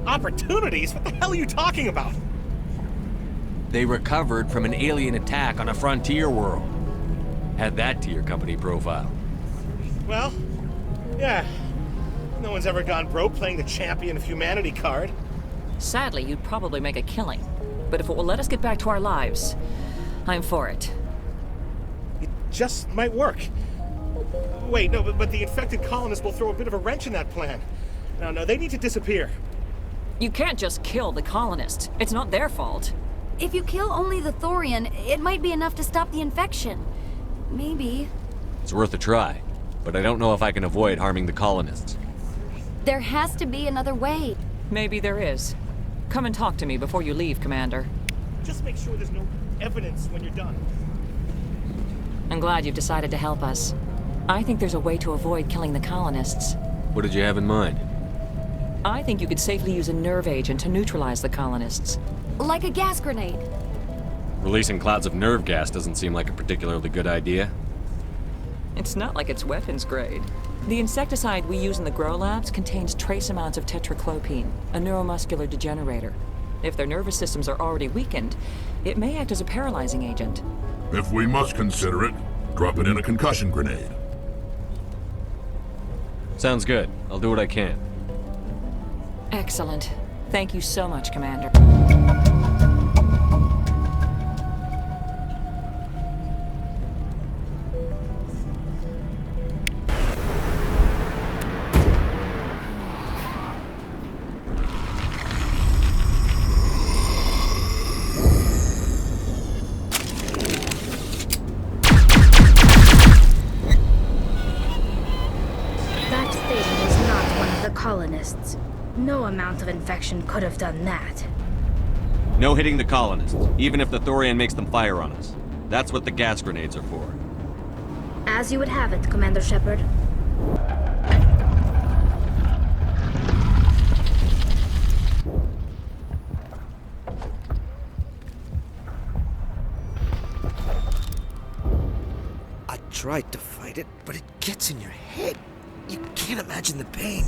[SPEAKER 15] Opportunities? What the hell are you talking about?
[SPEAKER 2] They recovered from an alien attack on a frontier world. Add that to your company profile.
[SPEAKER 15] Well, yeah. No one's ever gone broke playing the champion of humanity card.
[SPEAKER 14] Sadly, you'd probably make a killing. But if it will let us get back to our lives, I'm for it.
[SPEAKER 15] It just might work. Wait, no, but the infected colonists will throw a bit of a wrench in that plan. No, they need to disappear.
[SPEAKER 14] You can't just kill the colonists. It's not their fault.
[SPEAKER 11] If you kill only the Thorian, it might be enough to stop the infection. Maybe.
[SPEAKER 2] It's worth a try, but I don't know if I can avoid harming the colonists.
[SPEAKER 11] There has to be another way.
[SPEAKER 14] Maybe there is. Come and talk to me before you leave, Commander.
[SPEAKER 15] Just make sure there's no evidence when you're done.
[SPEAKER 14] I'm glad you've decided to help us. I think there's a way to avoid killing the colonists.
[SPEAKER 2] What did you have in mind?
[SPEAKER 14] I think you could safely use a nerve agent to neutralize the colonists.
[SPEAKER 11] Like a gas grenade.
[SPEAKER 2] Releasing clouds of nerve gas doesn't seem like a particularly good idea.
[SPEAKER 14] It's not like it's weapons grade. The insecticide we use in the grow labs contains trace amounts of tetraclopine, a neuromuscular degenerator. If their nervous systems are already weakened, it may act as a paralyzing agent.
[SPEAKER 4] If we must consider it, drop it in a concussion grenade.
[SPEAKER 2] Sounds good. I'll do what I can.
[SPEAKER 14] Excellent. Thank you so much, Commander.
[SPEAKER 9] That thing is not one of the colonists. No amount of infection could have done that.
[SPEAKER 2] No hitting the colonists, even if the Thorian makes them fire on us. That's what the gas grenades are for.
[SPEAKER 9] As you would have it, Commander Shepard.
[SPEAKER 7] I tried to fight it, but it gets in your head. You can't imagine the pain.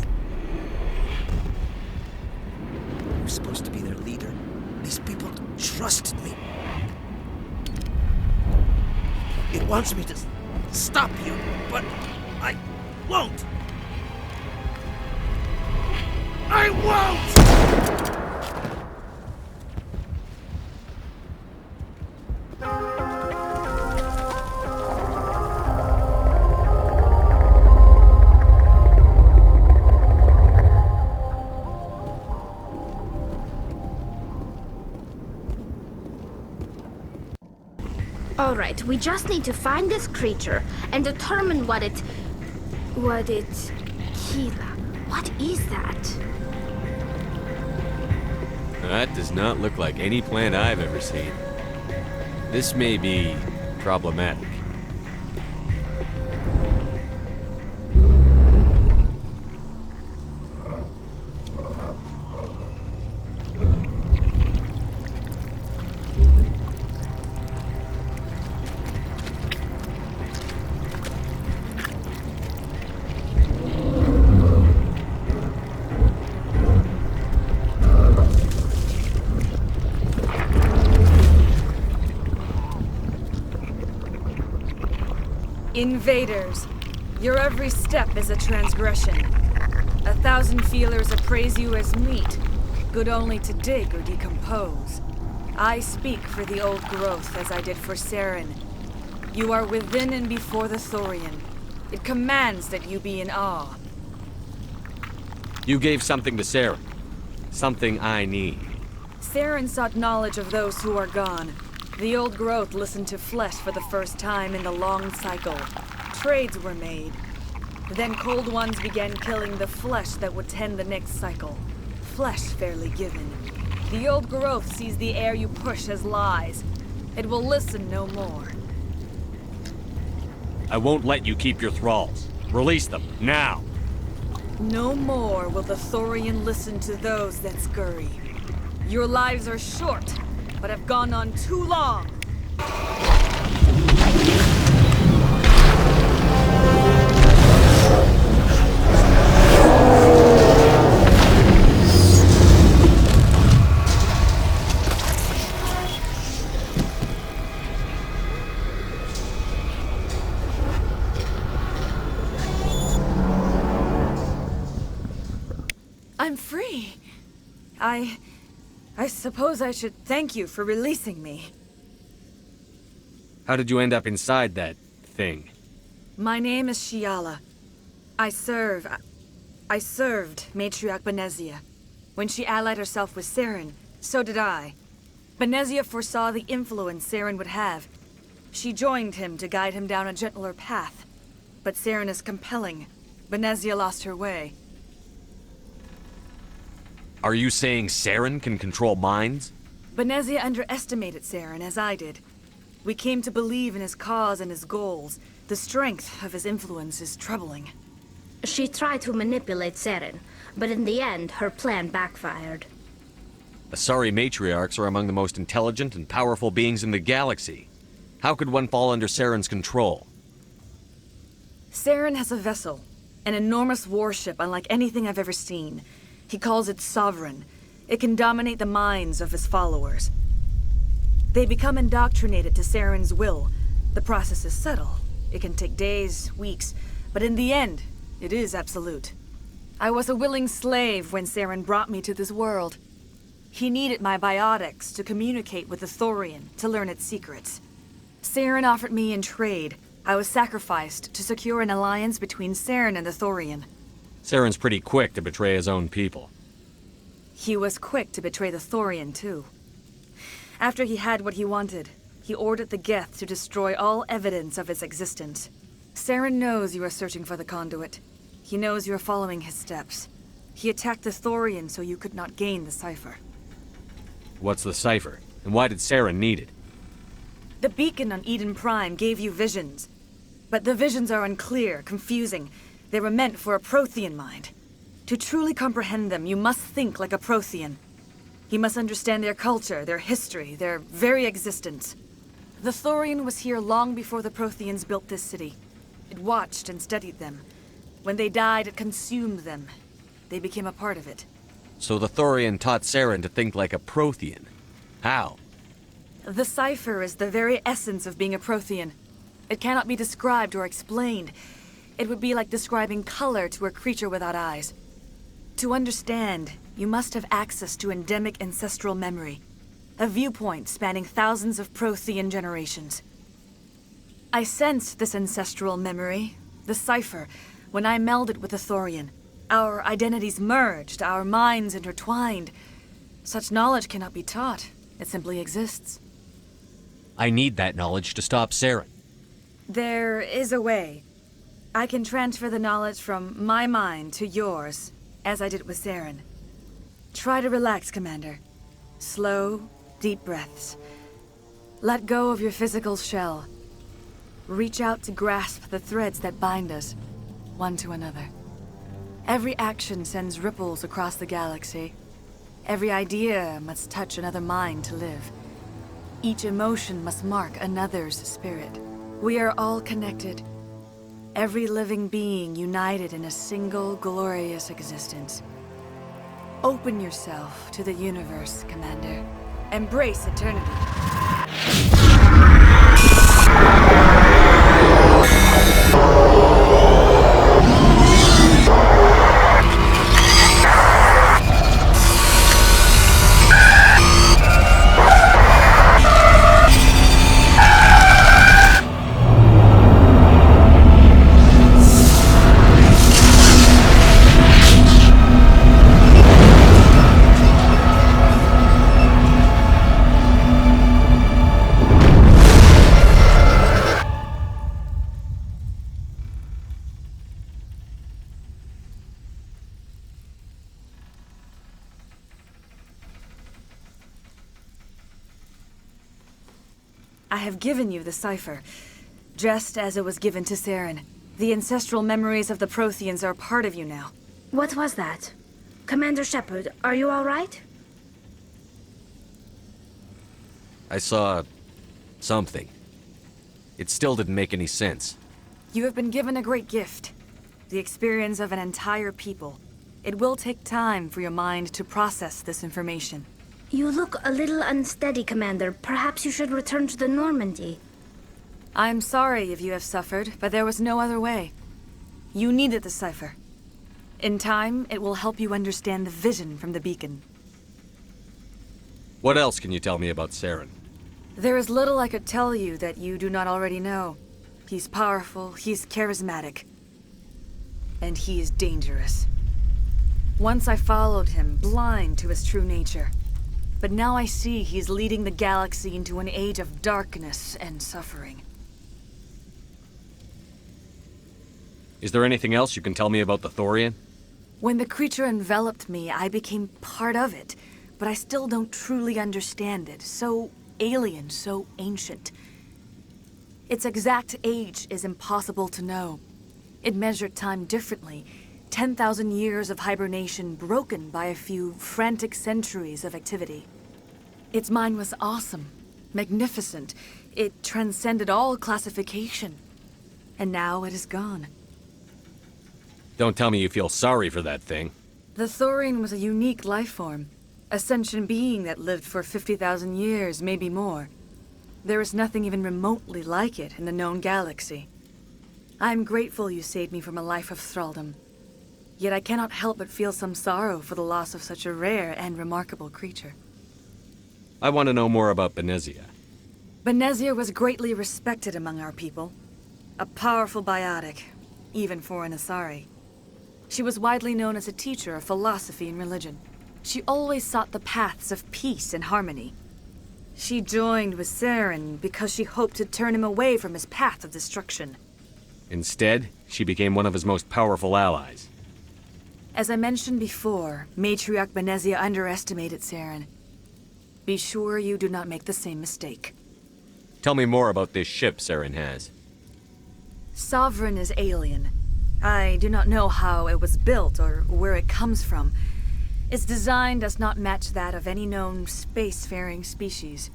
[SPEAKER 7] I was supposed to be their leader. These people trusted me. It wants me to stop you, but I won't. I won't!
[SPEAKER 9] Alright, we just need to find this creature and determine what it... Kila. What is that?
[SPEAKER 2] That does not look like any plant I've ever seen. This may be problematic.
[SPEAKER 19] Invaders, your every step is a transgression. 1,000 feelers appraise you as meat, good only to dig or decompose. I speak for the old growth as I did for Saren. You are within and before the Thorian. It commands that you be in awe.
[SPEAKER 2] You gave something to Saren. Something I need.
[SPEAKER 19] Saren sought knowledge of those who are gone. The old growth listened to flesh for the first time in the long cycle. Trades were made. Then cold ones began killing the flesh that would tend the next cycle. Flesh fairly given. The old growth sees the air you push as lies. It will listen no more.
[SPEAKER 2] I won't let you keep your thralls. Release them, now!
[SPEAKER 19] No more will the Thorian listen to those that scurry. Your lives are short, but have gone on too long. I'm free. I suppose I should thank you for releasing me.
[SPEAKER 2] How did you end up inside that thing?
[SPEAKER 19] My name is Shiala. I served Matriarch Benezia. When she allied herself with Saren, so did I. Benezia foresaw the influence Saren would have. She joined him to guide him down a gentler path. But Saren is compelling. Benezia lost her way.
[SPEAKER 2] Are you saying Saren can control minds?
[SPEAKER 19] Benezia underestimated Saren, as I did. We came to believe in his cause and his goals. The strength of his influence is troubling.
[SPEAKER 9] She tried to manipulate Saren, but in the end, her plan backfired.
[SPEAKER 2] Asari matriarchs are among the most intelligent and powerful beings in the galaxy. How could one fall under Saren's control?
[SPEAKER 19] Saren has a vessel, an enormous warship unlike anything I've ever seen. He calls it Sovereign. It can dominate the minds of his followers. They become indoctrinated to Saren's will. The process is subtle. It can take days, weeks, but in the end, it is absolute. I was a willing slave when Saren brought me to this world. He needed my biotics to communicate with the Thorian, to learn its secrets. Saren offered me in trade. I was sacrificed to secure an alliance between Saren and the Thorian.
[SPEAKER 2] Saren's pretty quick to betray his own people.
[SPEAKER 19] He was quick to betray the Thorian, too. After he had what he wanted, he ordered the Geth to destroy all evidence of its existence. Saren knows you are searching for the conduit. He knows you are following his steps. He attacked the Thorian so you could not gain the cipher.
[SPEAKER 2] What's the cipher? And why did Saren need it?
[SPEAKER 19] The beacon on Eden Prime gave you visions. But the visions are unclear, confusing. They were meant for a Prothean mind. To truly comprehend them, you must think like a Prothean. You must understand their culture, their history, their very existence. The Thorian was here long before the Protheans built this city. It watched and studied them. When they died, it consumed them. They became a part of it.
[SPEAKER 2] So the Thorian taught Saren to think like a Prothean. How?
[SPEAKER 19] The cipher is the very essence of being a Prothean. It cannot be described or explained. It would be like describing color to a creature without eyes. To understand, you must have access to endemic ancestral memory, a viewpoint spanning thousands of Prothean generations. I sensed this ancestral memory, the cipher, when I melded with the Thorian. Our identities merged, our minds intertwined. Such knowledge cannot be taught. It simply exists.
[SPEAKER 2] I need that knowledge to stop Saren.
[SPEAKER 19] There is a way. I can transfer the knowledge from my mind to yours, as I did with Saren. Try to relax, Commander. Slow, deep breaths. Let go of your physical shell. Reach out to grasp the threads that bind us, one to another. Every action sends ripples across the galaxy. Every idea must touch another mind to live. Each emotion must mark another's spirit. We are all connected. Every living being united in a single glorious existence. Open yourself to the universe, Commander. Embrace eternity. I have given you the cipher, just as it was given to Saren. The ancestral memories of the Protheans are part of you now.
[SPEAKER 9] What was that? Commander Shepard, are you all right?
[SPEAKER 2] I saw something. It still didn't make any sense.
[SPEAKER 19] You have been given a great gift. The experience of an entire people. It will take time for your mind to process this information.
[SPEAKER 9] You look a little unsteady, Commander. Perhaps you should return to the Normandy.
[SPEAKER 19] I'm sorry if you have suffered, but there was no other way. You needed the cipher. In time, it will help you understand the vision from the beacon.
[SPEAKER 2] What else can you tell me about Saren?
[SPEAKER 19] There is little I could tell you that you do not already know. He's powerful, he's charismatic, and he is dangerous. Once I followed him, blind to his true nature. But now I see he's leading the galaxy into an age of darkness and suffering.
[SPEAKER 2] Is there anything else you can tell me about the Thorian?
[SPEAKER 19] When the creature enveloped me, I became part of it, but I still don't truly understand it. So alien, so ancient. Its exact age is impossible to know. It measured time differently. 10,000 years of hibernation broken by a few frantic centuries of activity. Its mind was awesome, magnificent. It transcended all classification. And now it is gone.
[SPEAKER 2] Don't tell me you feel sorry for that thing.
[SPEAKER 19] The Thorian was a unique life form. A sentient being that lived for 50,000 years, maybe more. There is nothing even remotely like it in the known galaxy. I'm grateful you saved me from a life of thraldom. Yet I cannot help but feel some sorrow for the loss of such a rare and remarkable creature.
[SPEAKER 2] I want to know more about Benezia.
[SPEAKER 19] Benezia was greatly respected among our people. A powerful biotic, even for an Asari. She was widely known as a teacher of philosophy and religion. She always sought the paths of peace and harmony. She joined with Saren because she hoped to turn him away from his path of destruction.
[SPEAKER 2] Instead, she became one of his most powerful allies.
[SPEAKER 19] As I mentioned before, Matriarch Benezia underestimated Saren. Be sure you do not make the same mistake.
[SPEAKER 2] Tell me more about this ship Saren has.
[SPEAKER 19] Sovereign is alien. I do not know how it was built or where it comes from. Its design does not match that of any known spacefaring species.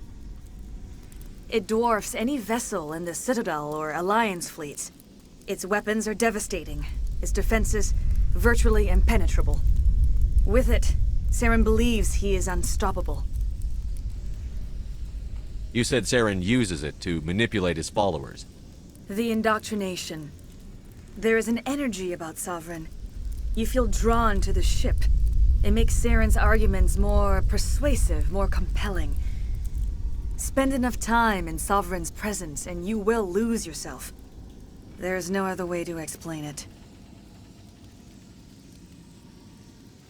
[SPEAKER 19] It dwarfs any vessel in the Citadel or Alliance fleets. Its weapons are devastating. Its defenses virtually impenetrable. With it, Saren believes he is unstoppable.
[SPEAKER 2] You said Saren uses it to manipulate his followers.
[SPEAKER 19] The indoctrination. There is an energy about Sovereign. You feel drawn to the ship. It makes Saren's arguments more persuasive, more compelling. Spend enough time in Sovereign's presence and you will lose yourself. There is no other way to explain it.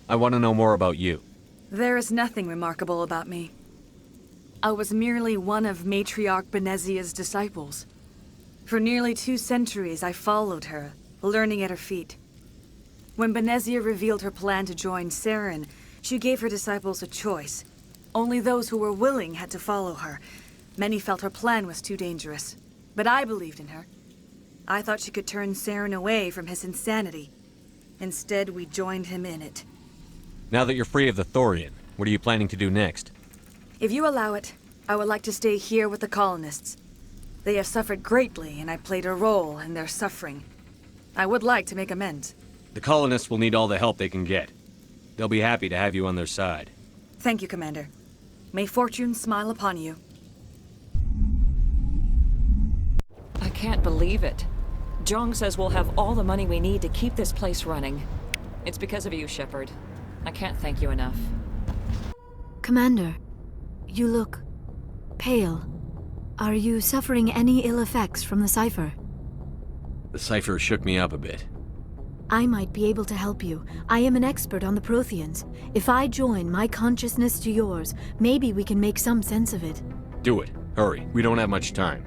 [SPEAKER 2] I want to know more about you.
[SPEAKER 19] There is nothing remarkable about me. I was merely one of Matriarch Benezia's disciples. For nearly 2 centuries, I followed her, learning at her feet. When Benezia revealed her plan to join Saren, she gave her disciples a choice. Only those who were willing had to follow her. Many felt her plan was too dangerous, but I believed in her. I thought she could turn Saren away from his insanity. Instead, we joined him in it.
[SPEAKER 2] Now that you're free of the Thorian, what are you planning to do next?
[SPEAKER 19] If you allow it, I would like to stay here with the colonists. They have suffered greatly, and I played a role in their suffering. I would like to make amends.
[SPEAKER 2] The colonists will need all the help they can get. They'll be happy to have you on their side.
[SPEAKER 19] Thank you, Commander. May fortune smile upon you.
[SPEAKER 14] I can't believe it. Jong says we'll have all the money we need to keep this place running. It's because of you, Shepard. I can't thank you enough.
[SPEAKER 3] Commander, you look pale. Are you suffering any ill effects from the cipher?
[SPEAKER 2] The cipher shook me up a bit.
[SPEAKER 3] I might be able to help you. I am an expert on the Protheans. If I join my consciousness to yours, maybe we can make some sense of it.
[SPEAKER 2] Do it. Hurry. We don't have much time.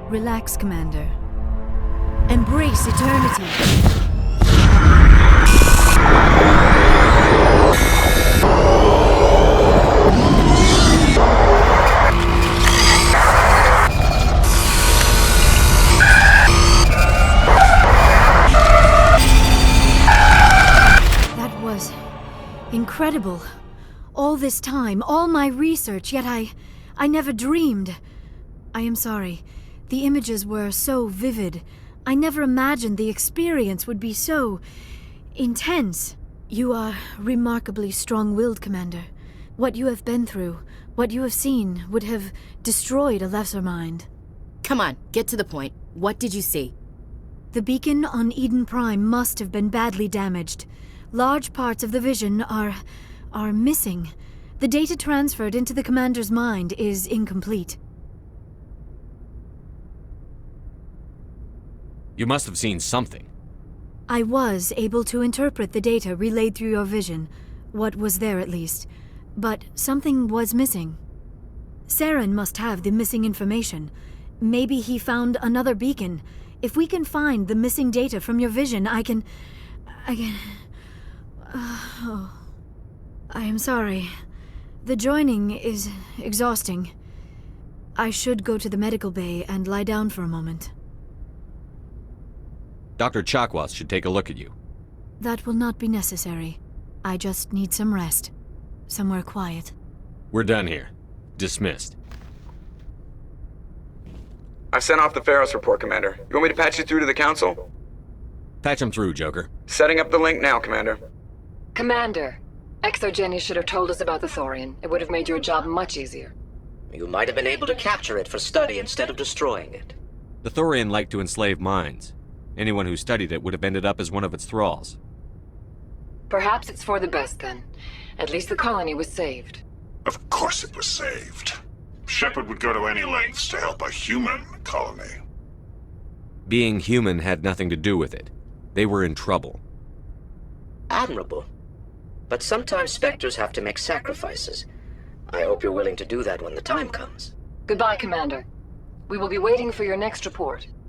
[SPEAKER 3] Relax, Commander. Embrace eternity. Incredible. All this time, all my research, yet I never dreamed. I am sorry. The images were so vivid. I never imagined the experience would be so intense. You are remarkably strong-willed, Commander. What you have been through, what you have seen, would have destroyed a lesser mind.
[SPEAKER 20] Come on, get to the point. What did you see?
[SPEAKER 3] The beacon on Eden Prime must have been badly damaged. Large parts of the vision are missing. The data transferred into the Commander's mind is incomplete.
[SPEAKER 2] You must have seen something.
[SPEAKER 3] I was able to interpret the data relayed through your vision, what was there at least, but something was missing. Saren must have the missing information. Maybe he found another beacon. If we can find the missing data from your vision, I can... Oh. I am sorry. The joining is exhausting. I should go to the medical bay and lie down for a moment.
[SPEAKER 2] Dr. Chakwas should take a look at you.
[SPEAKER 3] That will not be necessary. I just need some rest. Somewhere quiet.
[SPEAKER 2] We're done here. Dismissed.
[SPEAKER 21] I've sent off the Pharos report, Commander. You want me to patch you through to the Council?
[SPEAKER 2] Patch him through, Joker.
[SPEAKER 21] Setting up the link now, Commander.
[SPEAKER 22] Commander, ExoGeni should have told us about the Thorian. It would have made your job much easier.
[SPEAKER 23] You might have been able to capture it for study instead of destroying it.
[SPEAKER 2] The Thorian liked to enslave minds. Anyone who studied it would have ended up as one of its thralls.
[SPEAKER 22] Perhaps it's for the best, then. At least the colony was saved.
[SPEAKER 4] Of course it was saved. Shepard would go to any lengths to help a human colony.
[SPEAKER 2] Being human had nothing to do with it. They were in trouble.
[SPEAKER 23] Admirable. But sometimes Spectres have to make sacrifices. I hope you're willing to do that when the time comes.
[SPEAKER 22] Goodbye, Commander. We will be waiting for your next report.